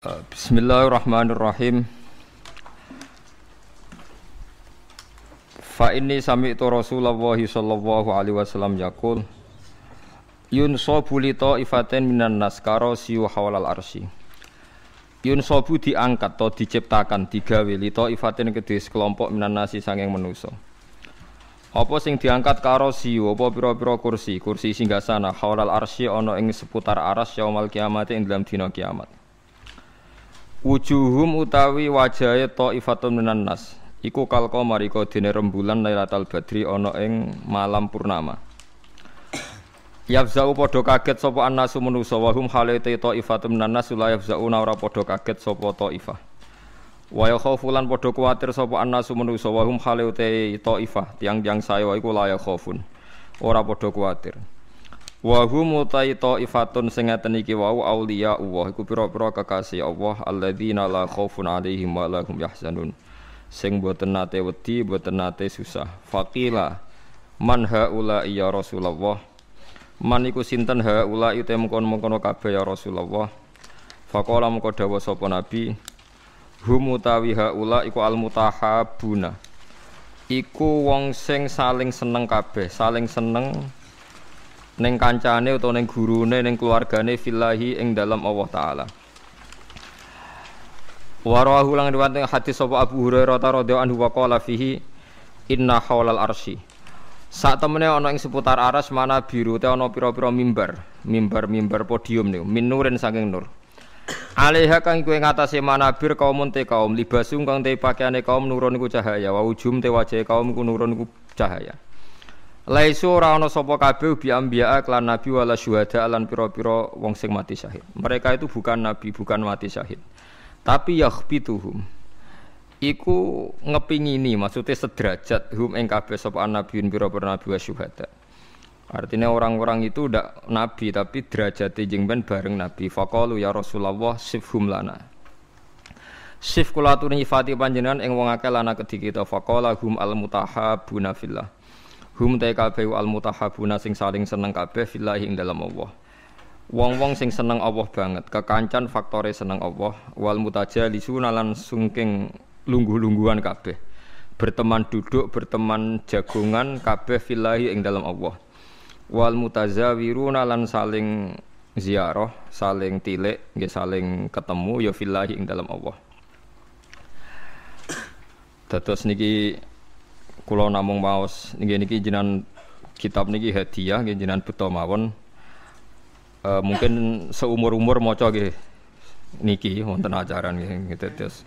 Bismillahirrahmanirrahim. Fa inni sami'tu Rasulullah sallallahu alaihi wasallam yaqul yunsabu li ta'ifatin minan nas karasiyu hawlal arsy. Yunsabu diangkat atau diciptakan digawe li ta'ifatin kedhe sekelompok minan nasi sanging manusa. Apa sing diangkat karasiyu apa pira-pira kursi singgasana hawlal arsy ana ing seputar aras yaumul kiamat ing dalam dina kiamat. Wujuhum utawi wajahe ta'ifatun minan nas iku kal qamari dene rembulan Lailatul Badri ana ing malam purnama. Yafza'u padha kaget sapa annasu manusa wa hum halate ta'ifatun minan nas la yafza'una ora padha kaget sapa ta'ifah. Wa yakhafulan padha kuwatir sapa annasu manusa wa hum halate ta'ifah tiang-tiang saya iku la yakhafun ora padha kuwatir. Wa hum ta'ifatun sing ngaten iki wau auliya Allah iku pira-pira kekasih Allah alladzina la khaufun 'alaihim wa la hum yahzanun sing boten nate wedi boten nate susah. Faqila man haula ya Rasulullah, man iku sinten haula ite mengkon-mengkon kabeh ya Rasulullah. Faqala mengko dawuh sapa nabi hum utawi haula iku almutahabuna iku wong sing saling seneng kabeh, saling seneng ning kancane utawa ning gurune ning keluargane fillahi ing dalam Allah taala. Wa rawahu lang riwayat hadis sapa Abu Hurairah radhiyallahu anhu wa qala fihi inna haulal arsy. Sak temene ana ing seputar aras mana biru te ana pira-pira mimbar podium niku min nurin saking nur. Alaiha kang kuwi ngatasé manabir kaum te kaum libasung kang te pakaiane kaum nurun iku cahaya wa ujum te wajahe kaum iku nurun iku cahaya. Laisu ora ana sapa kabeh bi anbiya lan nabi wala syuhada lan pira-pira wong sing mati syahid. Mereka itu bukan nabi, bukan mati syahid. Tapi yakhbituhum iku ngepingini, maksudnya sederajat hum ing kabeh sapa nabiun pira-pira nabi wa syuhada. Artinya orang-orang itu ndak nabi tapi derajate jeng ben bareng nabi. Faqalu ya Rasulullah sifhum lana. Sif kula aturi nyifati panjenengan ing wong akeh lan kedhi kita. Faqala hum al mutahabuna fillah. Hum ta kabeh al mutahabuna sing saling seneng kabeh fillahi ing dalam Allah. Wong-wong sing seneng Allah banget, kekancan faktore seneng Allah, wal mutajalisuna lan sungking lungguh-lungguhan kabeh. Berteman duduk, berteman jagongan kabeh fillahi ing dalam Allah. Wal mutazawiruna lan saling ziarah, saling tilik, nggih saling ketemu ya fillahi ing dalam Allah. Dados niki kula namung maos niki jenengan kitab niki hadiah nggih jenengan beto mawon. Mungkin seumur-umur maca nggih niki wonten ajaran nggih terus.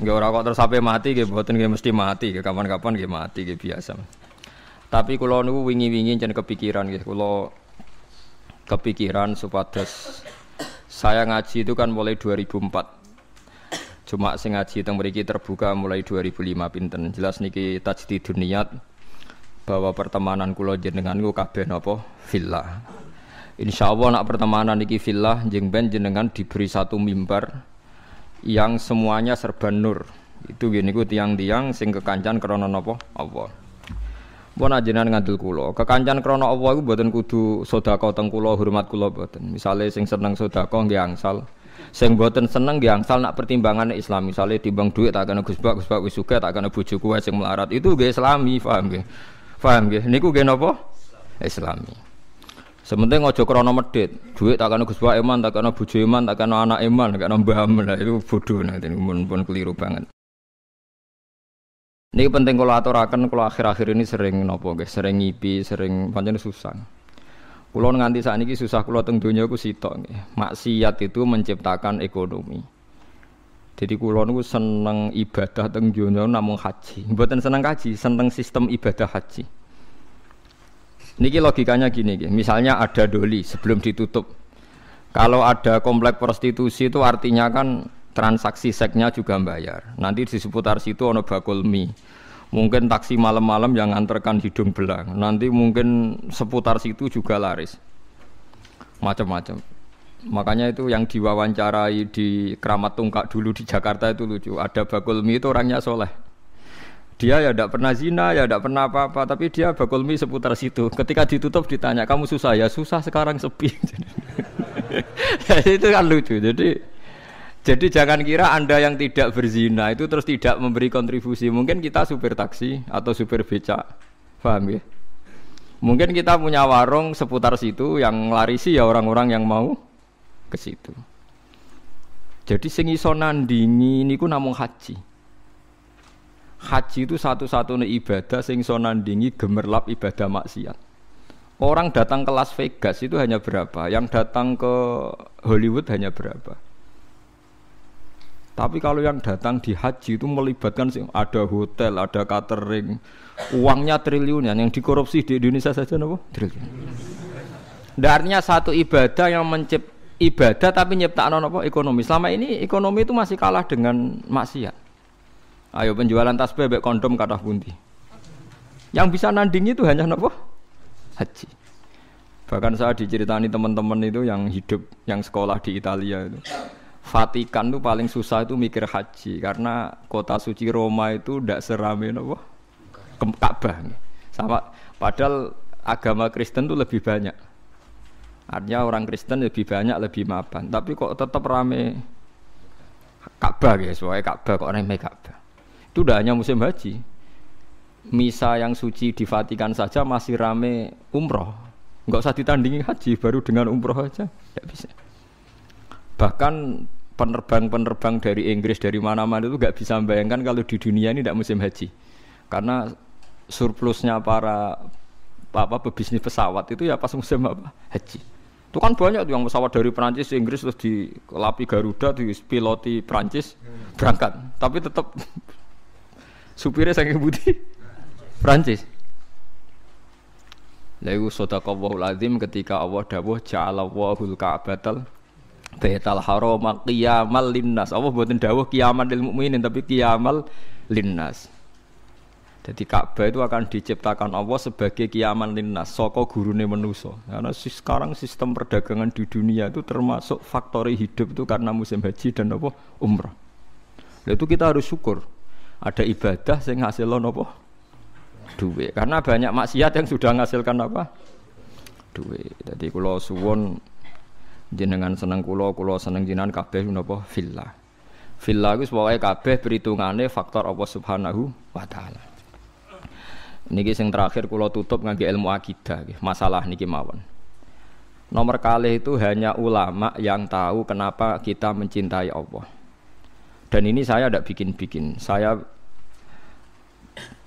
Nggih ora kok terus sampai mati nggih mboten nggih mesti mati nggih kapan-kapan nggih mati nggih biasa. Tapi kula niku wingi-wingi jan kepikiran nggih kula kepikiran supados saya ngaji itu kan mulai 2004. Cuma sing ngaji teng mriki terbuka mulai 2005 pinten. Jelas niki tajdidun niat bahwa pertemanan kula jenengan niku kabeh napa fillah. Insyaallah nak pertemanan niki fillah jeng ben jenengan diberi satu mimbar yang semuanya serba nur. Itu nggih niku tiang-tiang sing kekancan krana napa Allah. Mbon ajenengan ngandel kula. Kekancan krana Allah iku mboten kudu sedekah teng kula, hormat kula mboten. Misale sing seneng sedekah nggih angsal. Sing mboten seneng nggih angsal nak pertimbangane Islam. Misale timbang dhuwit tak kena Gus Bak wis sugih tak kena bojoku wae sing melarat. Itu nggih Islami, paham nggih? Paham nggih? Niku nggih napa? Islami. Sementing aja krana medhit. Dhuwit tak kena Gus Bak iman, tak kena bojo iman, tak kena anak iman, tak kena mbah iman. Itu bodho nek pun keliru banget. Ini penting kalau aturaken kalau akhir-akhir ini sering nopo guys, sering ngipi, sering pancen susah. Kulo nganti sakniki susah kulo teng donya ku sitok nggih. Maksiat itu menciptakan ekonomi. Jadi kulo niku seneng ibadah teng donya namung haji. Mboten seneng haji, seneng sistem ibadah haji. Niki logikanya gini nggih. Misalnya ada doli sebelum ditutup. Kalau ada komplek prostitusi itu artinya kan transaksi seksnya juga bayar. Nanti di seputar situ ono bakul mie. Mungkin taksi malam-malam yang nganterkan hidung belang. Nanti mungkin seputar situ juga laris. Macam-macam. Makanya itu yang diwawancarai di Keramat Tungkak dulu di Jakarta itu lucu. Ada bakul mie itu orangnya soleh. Dia ya tidak pernah zina, ya tidak pernah apa-apa. Tapi dia bakul mie seputar situ. Ketika ditutup ditanya, kamu susah? Ya susah sekarang sepi. Itu kan lucu. Jadi Jadi jangan kira Anda yang tidak berzina itu terus tidak memberi kontribusi. Mungkin kita supir taksi atau supir becak. Paham ya? Mungkin kita punya warung seputar situ yang larisi ya orang-orang yang mau ke situ. Jadi sing iso nandingi niku namung haji. Haji itu satu-satunya ibadah sing iso nandingi gemerlap ibadah maksiat. Orang datang ke Las Vegas itu hanya berapa? Yang datang ke Hollywood hanya berapa? Tapi kalau yang datang di haji itu melibatkan ada hotel, ada catering, uangnya triliunan. Yang dikorupsi di Indonesia saja apa? Triliun. Artinya satu ibadah yang ibadah tapi nyiptakan apa? Ekonomi. Selama ini ekonomi itu masih kalah dengan maksiat. Ayo penjualan tasbih bek kondom kathah pundi. Yang bisa nandingi itu hanya apa? Haji. Bahkan saya diceritani teman-teman itu yang hidup, yang sekolah di Italia itu. Vatikan itu paling susah itu mikir haji karena kota suci Roma itu tidak serame apa? Ka'bah. Sama padahal agama Kristen itu lebih banyak. Artinya orang Kristen lebih banyak, lebih mapan. Tapi kok tetap rame Ka'bah guys, soalnya Ka'bah kok rame Ka'bah. Itu tidak hanya musim haji. Misa yang suci di Vatikan saja masih rame umroh. Enggak usah ditandingi haji, baru dengan umroh aja tidak bisa. Bahkan penerbang-penerbang dari Inggris dari mana-mana itu nggak bisa membayangkan kalau di dunia ini tidak musim haji, karena surplusnya para pebisnis pesawat itu ya pas musim haji. Itu kan banyak tuh yang pesawat dari Perancis, Inggris terus dikelapi Garuda, dipiloti Perancis berangkat, tapi tetap supirnya saking putih Perancis. Lalu sadaqallahul azim ketika Allah dawuh ja'alallahul ka'batal Baitul Haram qiyamal linnas. Allah mboten dawuh qiyamal lil mukminin tapi qiyamal linnas. Jadi Ka'bah itu akan diciptakan Allah sebagai qiyamal linnas, saka gurune manusa. Karena sekarang sistem perdagangan di dunia itu termasuk faktor hidup itu karena musim haji dan apa? Umrah. Lah itu kita harus syukur. Ada ibadah sing ngasilno apa? Duit. Karena banyak maksiat yang sudah menghasilkan apa? Duit. Jadi kula suwun jenengan seneng kula seneng jenengan kabeh menapa fillah. Fillah iku pokoke kabeh perhitungane faktor Allah Subhanahu wa taala. Niki sing terakhir kula tutup ngangge ilmu akidah nggih, masalah niki mawon. Nomor kalih itu hanya ulama yang tahu kenapa kita mencintai Allah. Dan ini saya tidak bikin-bikin. Saya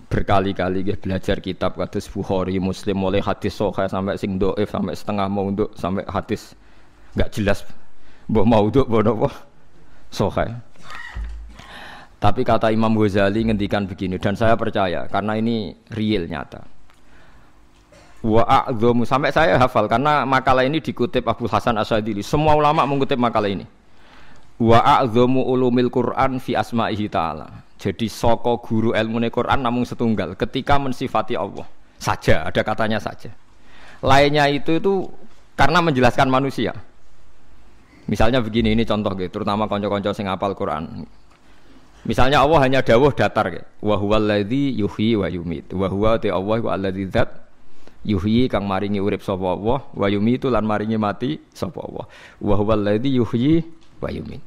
berkali-kali belajar kitab kados Bukhari, Muslim, mulai hadis sahih sampai sing dhaif, sampai setengah maudhu, sampai hadis enggak jelas mbah maudhu apa sahih. Tapi kata Imam Ghazali ngendikan begini dan saya percaya karena ini real nyata. Wa a'dhamu, sampai saya hafal karena makalah ini dikutip Abu Hasan Asyadzili. Semua ulama mengutip makalah ini. Wa a'dhamu ulumil Qur'an fi asma'ihi ta'ala. Jadi saka guru ilmune Quran namung setunggal ketika mensifati Allah saja, ada katanya saja. Lainnya itu karena menjelaskan manusia. Misalnya begini, ini contoh gitu, terutama kanca-kanca sing hafal Quran. Misalnya Allah hanya dawuh datar gitu. Wa huwal ladzi yuhyi wa yumit. Wa huwa Allah wa alladzi dzat yuhyi kang maringi urip sapa Allah, wa yumitu lan maringi mati sapa Allah. Wa huwal ladzi yuhyi wa yumit.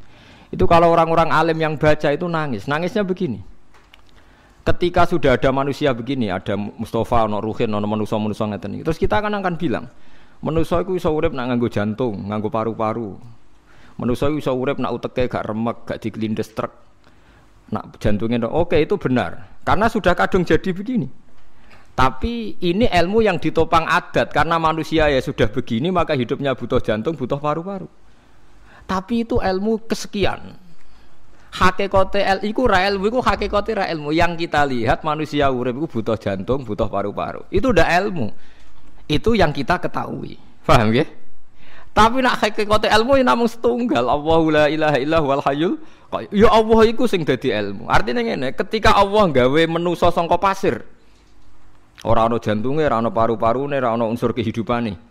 Itu kalau orang-orang alim yang baca itu nangis. Nangisnya begini. Ketika sudah ada manusia begini, ada Mustafa, ono Ruhin, ono manusia-manusia ngeten iki. Terus kita akan bilang, manusia iku iso urip nak nganggo jantung, nganggo paru-paru. Manusia iku iso urip nak uteke gak remek, gak diklindes truk. Nak jantungnya oke, itu benar. Karena sudah kadung jadi begini. Tapi ini ilmu yang ditopang adat. Karena manusia ya sudah begini, maka hidupnya butuh jantung, butuh paru-paru. Tapi itu ilmu kesekian. Hakikate iku ra ilmu, iku hakikate ra ilmu. Yang kita lihat manusia urip iku butuh jantung, butuh paru-paru. Itu udah ilmu. Itu yang kita ketahui. Paham nggih? Tapi nak hakikate ilmu namung setunggal. Allahu la ilaha illa huwal hayyul qayyum. Ya Allah iku sing dadi ilmu. Artinya ngene, ketika Allah gawe manusa saka pasir, ora ana jantunge, ora ana paru-parune, ora ana unsur kehidupane.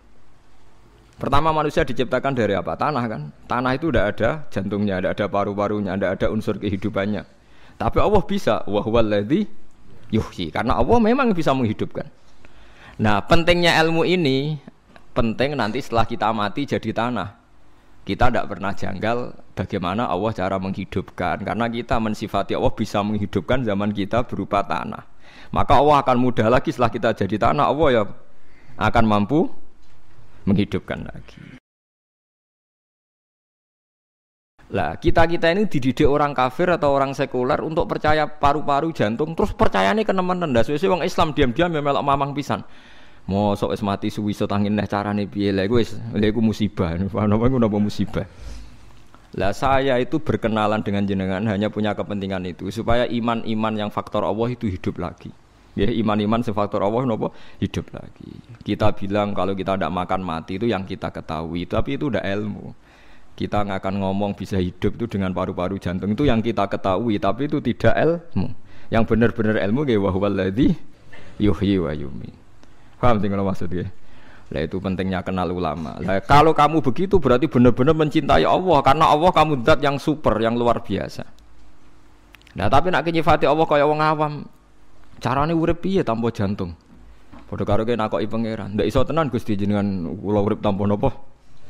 Pertama manusia diciptakan dari apa? Tanah kan? Tanah itu tidak ada jantungnya, tidak ada paru-parunya, tidak ada unsur kehidupannya. Tapi Allah bisa, wa huwal ladzi yuhyi. Karena Allah memang bisa menghidupkan. Nah, pentingnya ilmu ini penting nanti setelah kita mati jadi tanah. Kita tidak pernah janggal bagaimana Allah cara menghidupkan. Karena kita mensifati Allah bisa menghidupkan zaman kita berupa tanah. Maka Allah akan mudah lagi setelah kita jadi tanah, Allah ya akan mampu menghidupkan lagi. Lah kita ini dididik orang kafir atau orang sekuler untuk percaya paru-paru jantung, terus percayane kenemen ndas wis wong Islam diam-diam ya melok mamang pisan. Mosok wis mati suwi-suwi tangin neh carane piye lha iku wis lha iku musibah. Napa iku napa musibah. Lah saya itu berkenalan dengan jenengan hanya punya kepentingan itu supaya iman-iman yang faktor Allah itu hidup lagi. Ya iman-iman sing faktor Allah napa hidup lagi. Kita bilang kalau kita tidak makan mati itu yang kita ketahui, tapi itu udah ilmu. Kita nggak akan ngomong bisa hidup itu dengan paru-paru jantung itu yang kita ketahui, tapi itu tidak ilmu. Yang benar-benar ilmu kayak wa huwal ladzi yuhyi wa yumiit. Paham sih kalau maksudnya? Lah itu pentingnya kenal ulama. Lah kalau kamu begitu berarti benar-benar mencintai Allah karena Allah kamu zat yang super, yang luar biasa. Nah tapi nak nyifati Allah kaya wong awam, carane urip piye tanpa jantung? Padha karo kene nakoki pangeran. Ndak iso tenan Gusti jenengan kula urip tanpa napa?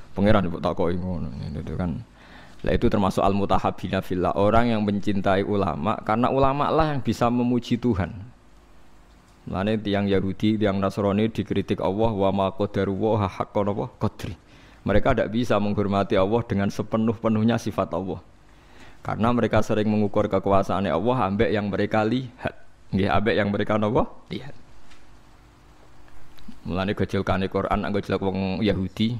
Pangeran ibu takoki ngono itu kan. Lah itu termasuk al-mutahabbina fillah, orang yang mencintai ulama karena ulama lah yang bisa memuji Tuhan. Lane tiyang Yahudi, tiyang Nasrani dikritik Allah wa ma qadaru wa haqqan qadri. Mereka tidak bisa menghormati Allah dengan sepenuh-penuhnya sifat Allah. Karena mereka sering mengukur kekuasaan Allah ambek yang mereka lihat. Nggih ambek yang mereka napa? Lihat. Mulane gejolkane Quran anggo jelek wong Yahudi.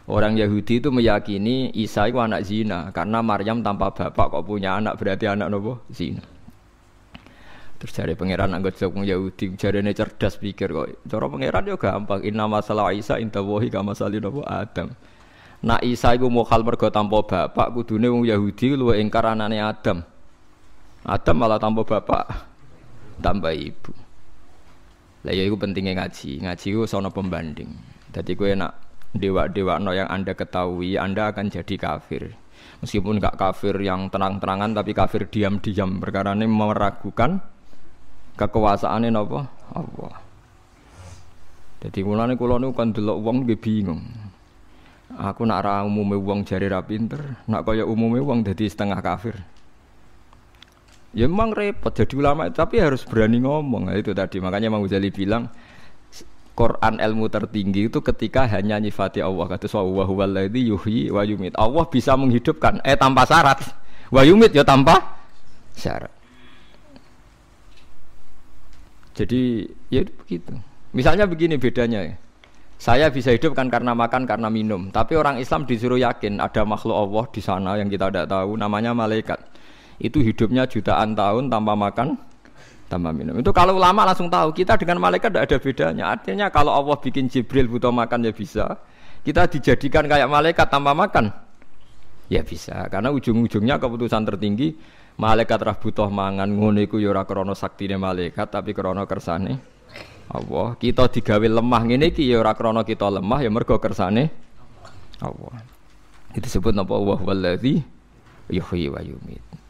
Orang Yahudi itu meyakini Isa itu anak zina karena Maryam tanpa bapak kok punya anak berarti anak nopo zina. Terus jare pangeran anggota wong Yahudi jarene cerdas pikir kok. Cara pangeran yo gampang. Inna masalah Isa inta wahi kama salih nopo Adam. Nak Isa iku mokal mergo tanpa bapak kudune wong Yahudi luwih ingkar anane Adam. Adam malah tanpa bapak tanpa ibu. Lah ya iku pentingnya ngaji. Ngaji ku sono pembanding. Dadi kowe nak dewa-dewa yang Anda ketahui, Anda akan jadi kafir. Meskipun enggak kafir yang tenang-tenangan, tapi kafir diam-diam. Perkara ini meragukan kekuasaannya apa? Allah. Jadi mulane kula niku kan delok wong nggih bingung. Aku nak ra umume wong jare ra pinter, nak kaya umume wong dadi setengah kafir. Ya memang repot jadi ulama, tapi harus berani ngomong. Nah, itu tadi makanya Imam Ghazali bilang Quran ilmu tertinggi itu ketika hanya nyifati Allah, kata wa huwal ladzi yuhyi wa yumiit. Allah bisa menghidupkan tanpa syarat. Wa yumiit ya tanpa syarat. Jadi ya begitu. Misalnya begini bedanya ya. Saya bisa hidup kan karena makan, karena minum. Tapi orang Islam disuruh yakin ada makhluk Allah di sana yang kita tidak tahu namanya malaikat. Itu hidupnya jutaan tahun tanpa makan, tanpa minum. Itu kalau ulama langsung tahu kita dengan malaikat tidak ada bedanya. Artinya kalau Allah bikin Jibril butuh makan ya bisa. Kita dijadikan kayak malaikat tanpa makan ya bisa. Karena ujung-ujungnya keputusan tertinggi malaikat rah butuh mangan ngono iku ya ora krana saktine malaikat tapi krana kersane Allah. Kita digawe lemah ngene iki ya ora krana kita lemah ya mergo kersane Allah. Itu disebut napa wa huwallazi yuhyi wa yumiit.